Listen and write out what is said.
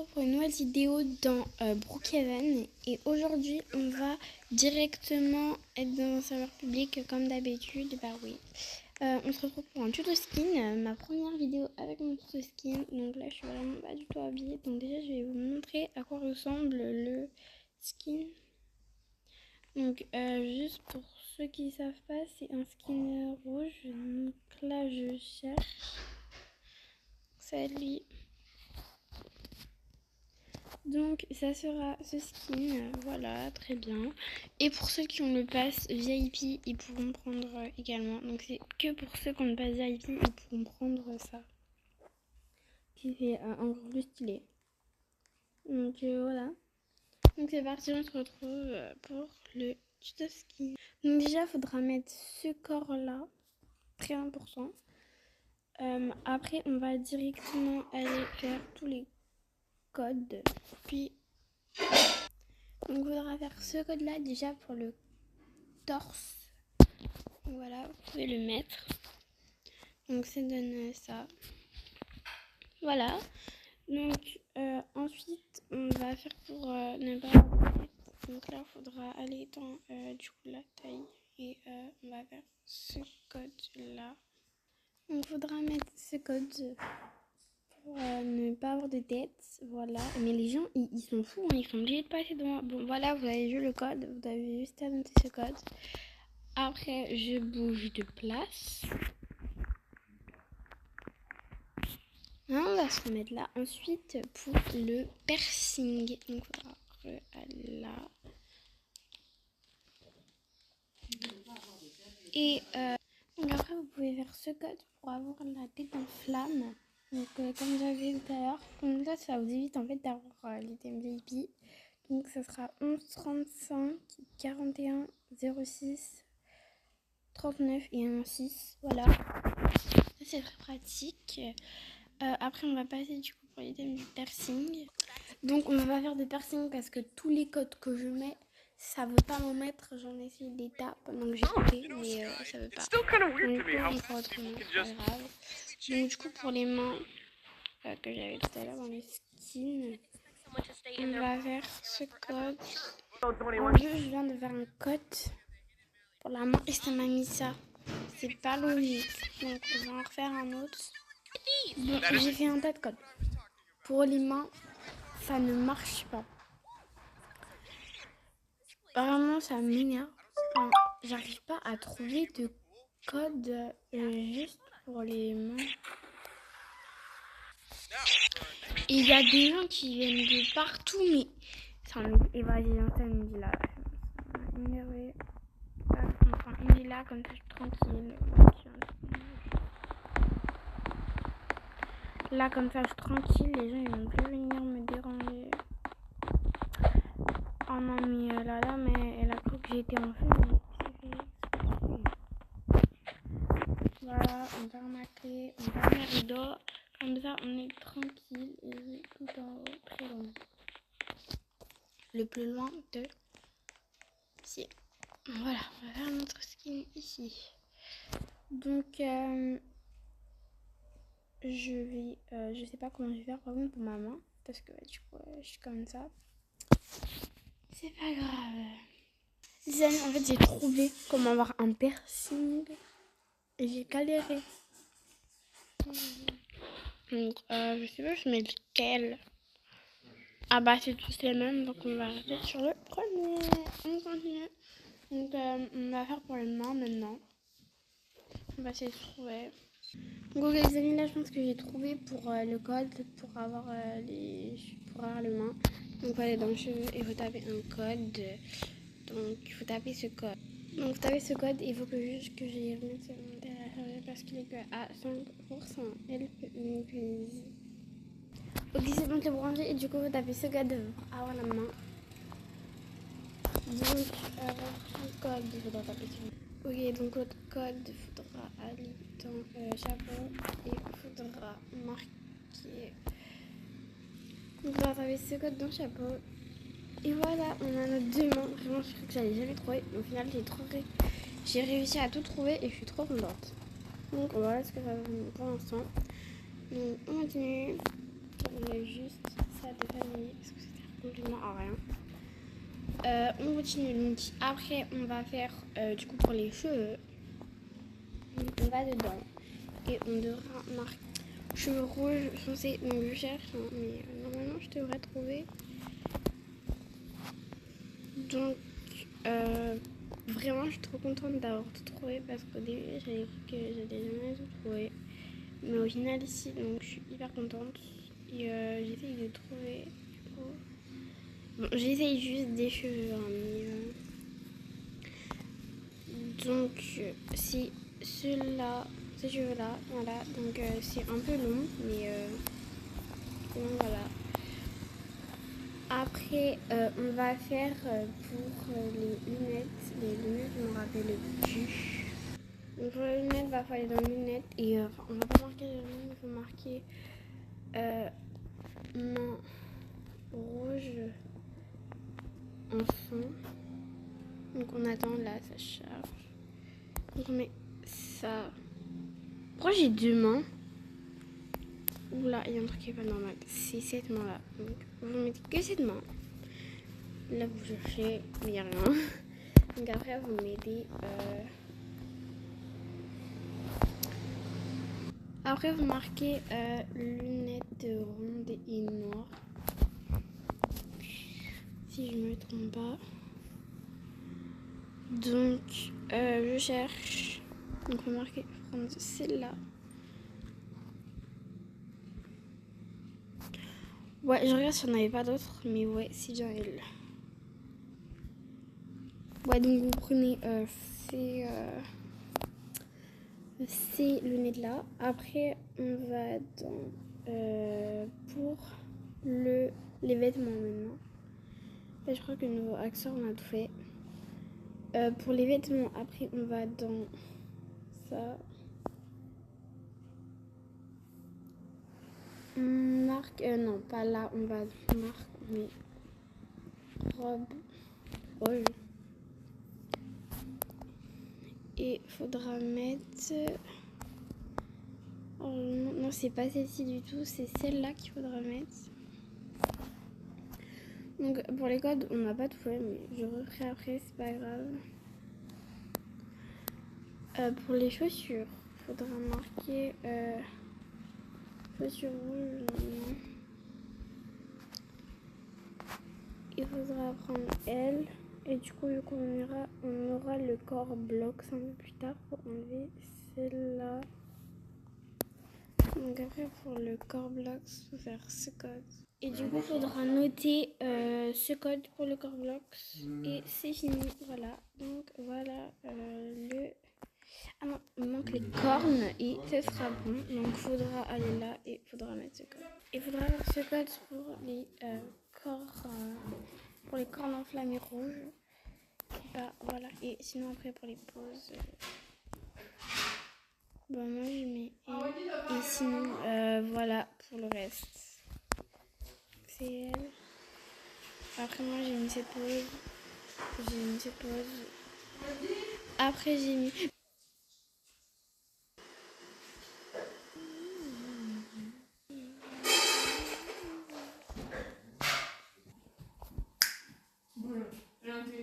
Pour une nouvelle vidéo dans Brookhaven et aujourd'hui on va directement être dans un serveur public comme d'habitude. Bah oui, on se retrouve pour un tuto skin, ma première vidéo avec mon tuto skin. Donc là je suis vraiment pas du tout habillée, donc déjà je vais vous montrer à quoi ressemble le skin. Donc juste pour ceux qui savent pas, c'est un skin rouge, donc là je cherche, c'est lui. Donc ça sera ce skin, voilà, très bien. Et pour ceux qui ont le pass VIP, ils pourront prendre également. Donc c'est que pour ceux qui ont le pass VIP, ils pourront prendre ça. Qui fait encore plus stylé. Donc voilà. Donc c'est parti, on se retrouve pour le tuto skin. Donc déjà, il faudra mettre ce corps là, très important. Après, on va directement aller faire tous les codes. Puis donc il faudra faire ce code là déjà pour le torse. Voilà, vous pouvez le mettre. Donc ça donne ça. Voilà. Donc ensuite on va faire pour ne pas avoir de tête. Donc là il faudra aller dans du coup la taille et on va faire ce code là. Donc il faudra mettre ce code pour ne pas avoir de tête. Voilà. Mais les gens ils sont fous, hein. Ils sont obligés de passer devant. Bon voilà, vous avez vu le code, vous avez juste à noter ce code. Après je bouge de place. On va se remettre là. Ensuite, pour le piercing, donc on va aller là. Et donc après, vous pouvez faire ce code pour avoir la tête en flamme. Donc comme j'avais dit tout à l'heure, donc ça vous évite en fait d'avoir l'item VIP. Donc ça sera 11 35 41 06 39 et 16. Voilà. C'est très pratique. Après on va passer du coup pour l'item du piercing. Donc on va pas faire de piercing parce que tous les codes que je mets, ça veut pas m'en mettre. J'en ai essayé d'étapes, donc j'ai coupé, mais ça veut pas. Donc on fera autrement, c'est pas grave. Donc du coup pour les mains que j'avais tout à l'heure dans les skins, on va faire ce code. En jeu je viens de faire un code pour la main et ça m'a mis ça. C'est pas logique, donc on va en refaire un autre. Bon, j'ai fait un tas de codes. Pour les mains, ça ne marche pas. Vraiment, ça m'énerve. Enfin, j'arrive pas à trouver de code juste pour les mains. Et il y a des gens qui viennent de partout, mais ça me... Et vas-y, ça me dit là. Ça m'a énervé. Enfin, il est là, comme ça, je suis tranquille. Là, comme ça, je suis tranquille. Les gens, ils vont plus venir me déranger. Oh non, mais la dame, elle a cru que j'étais en feu. Voilà, on ferme la clé, on ferme les rideaux. Comme ça, on est tranquille et tout en haut, très loin. Le plus loin de ici. Voilà, on va faire notre skin ici. Donc, je sais pas comment je vais faire par contre pour ma main. Parce que du coup, je suis comme ça. C'est pas grave. Les amis, en fait, j'ai trouvé comment avoir un piercing. Et j'ai galéré. Donc, je sais pas, je mets lequel. Ah bah, c'est tous les mêmes, donc on va rester sur le premier. On continue. Donc, on va faire pour les mains maintenant. On va essayer de trouver. Donc, ok, les amis, là, je pense que j'ai trouvé pour le code pour avoir les mains. Donc, vous allez dans le cheveu et vous tapez un code. Donc, il faut taper ce code. Donc, vous tapez ce code et il faut que juste que j'y remette sur mon téléphone parce qu'il est que à 5%. Ok, c'est bon, c'est branché et du coup, vous tapez ce code pour avoir la main. Donc, votre code, il faudra taper sur. Ok, donc votre code, il faudra aller dans chapeau et il faudra marquer. Donc, on va taper ce code dans chapeau. Et voilà, on a notre deux mains. Vraiment, je crois que j'allais jamais trouver. Au final, j'ai réussi à tout trouver et je suis trop contente. Donc, voilà ce que ça va pour l'instant. Donc, on continue. On a juste ça de faire. à rien. On continue, donc après on va faire du coup pour les cheveux. Donc on va dedans et on devra marquer cheveux rouges foncés. Donc je cherche, hein, mais normalement je devrais trouver. Donc vraiment je suis trop contente d'avoir tout trouvé parce qu'au début j'avais cru que j'allais jamais tout trouver. Mais au final ici, donc je suis hyper contente et j'essaye de trouver du coup. Bon, j'essaye juste des cheveux, hein, mais donc c'est ceux-là, ces cheveux-là, voilà. Donc c'est un peu long, mais donc, voilà. Après, on va faire pour les lunettes. Les lunettes, je me rappelle plus. Donc pour les lunettes, il va falloir dans les lunettes et on va pas marquer les lunettes, il faut marquer main rouge en fond. Donc on attend là, ça charge. Donc on met ça. Pourquoi j'ai deux mains? Oula, il y a un truc qui est pas normal. C'est cette main là. Donc vous mettez que cette main. Là vous cherchez, mais il n'y a rien. Donc après vous mettez. Après vous marquez lunettes rondes et noires. Si je me trompe pas. Donc je cherche. Donc on va marquer prendre celle-là. Ouais, je regarde si on n'avait pas d'autres, mais ouais, c'est bien elle. Ouais, donc vous prenez ces lunettes-là. Après, on va dans pour les vêtements maintenant. Là, je crois que le nouveau accessoire, on a tout fait. Pour les vêtements, après, on va dans ça. Marque, non, pas là, on va marque, mais robe rouge. Et faudra mettre. Oh, non, c'est pas celle-ci du tout, c'est celle-là qu'il faudra mettre. Donc pour les codes, on n'a pas tout fait, mais je referai après, c'est pas grave. Pour les chaussures, faudra marquer chaussures rouges. Non. Il faudra prendre elle. Et du coup, vu qu'on aura le corps bloc un peu plus tard pour enlever celle-là. Donc après, pour le corps bloc, il faut faire ce code. Et du coup, il faudra noter ce code pour le corps bloc. Et c'est fini, voilà. Donc voilà le... Ah non, il manque les cornes et ce sera bon. Donc il faudra aller là et il faudra mettre ce code. Il faudra mettre ce code pour les corps... pour les cornes enflammées rouges. Bah voilà, et sinon après pour les poses... Bon, moi je mets elle. Et sinon, voilà pour le reste. C'est elle. Après, moi j'ai mis cette pose. J'ai mis cette pose. Après, j'ai mis.